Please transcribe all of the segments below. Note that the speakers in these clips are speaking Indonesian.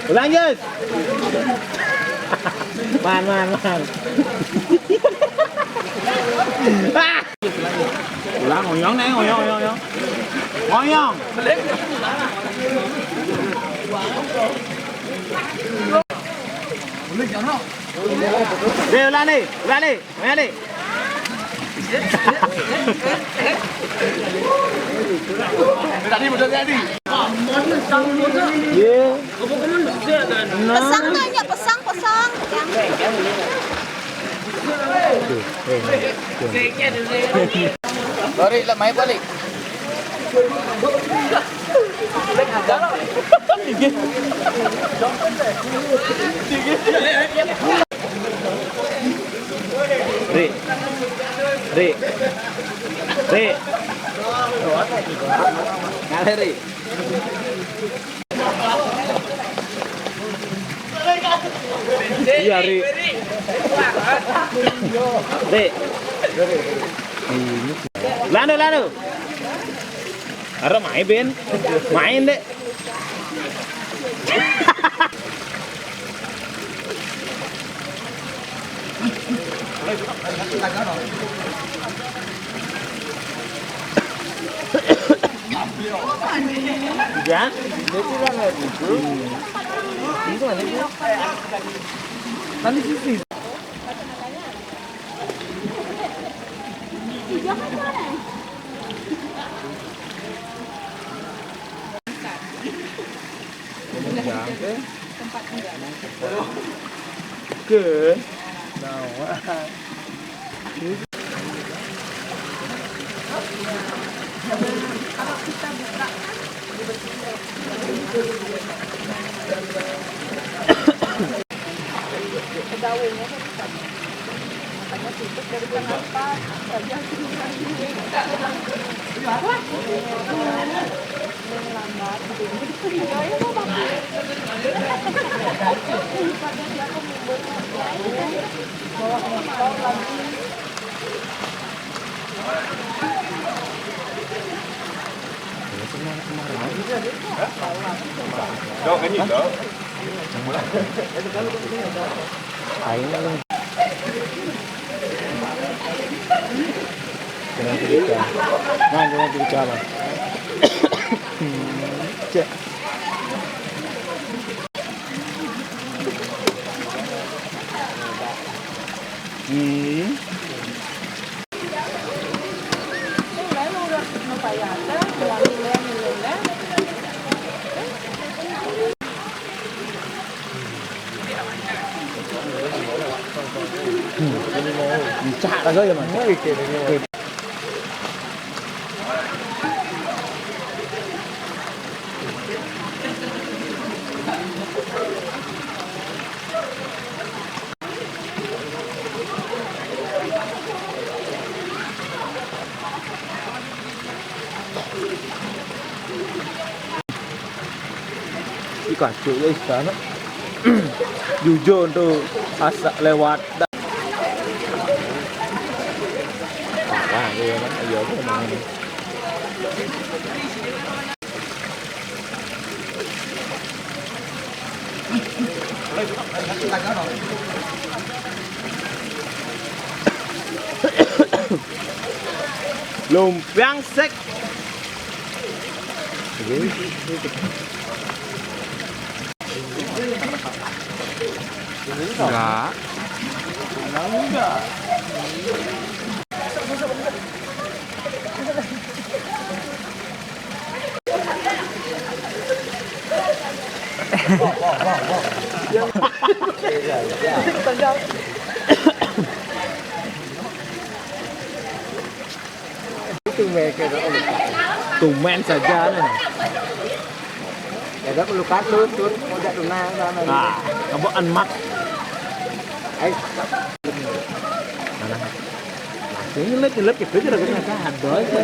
Lanjut. Man. Ulang ngoyong nih, ngoyong. Ngoyong. Ulang nih. Pesang. Balik lah, main balik. Ri. Ngalir, Ri. Iya, Ri. Lanu. Ara main Ben. Main deh. Ya? Nanti sisi. Ke. Kalau kita buka pegawainya kan makanya tutup dari jam 4 saja melambat gitu ya mau pakai pada dia membuat bawa motor lagi Đâu cái gì đó. Jangan cerita lah. ya. Cái lấy luôn rồi, nó phải ăn đó, làm đi lên đó. Chả là gây mà. Ikan cuy sana. Jujur tuh asak lewat. Wah, iya kan, iya tuh emang ini. Lumpiang sek. Enggak. Enggak. Tumen saja nih. Ya dah perlu katut, mau jatuh sana. Nah, kamu emak. Ai, Mana? Ini nyelip gitu aja udah kena kado aja.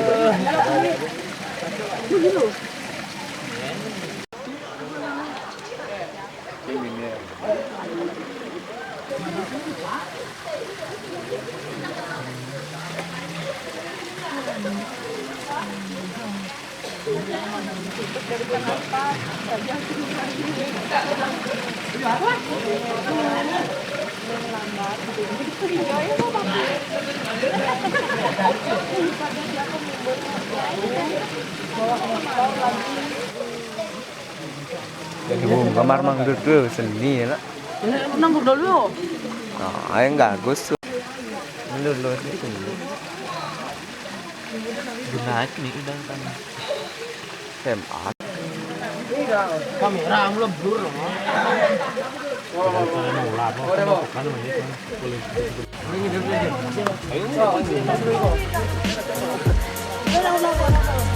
ibu kamar mang dulu seni lah. Nanggur dulu. Nah, ayo enggak gus. Dulu itu. Naik nih udah kan. SMA. Kamera melebur loh. Udah.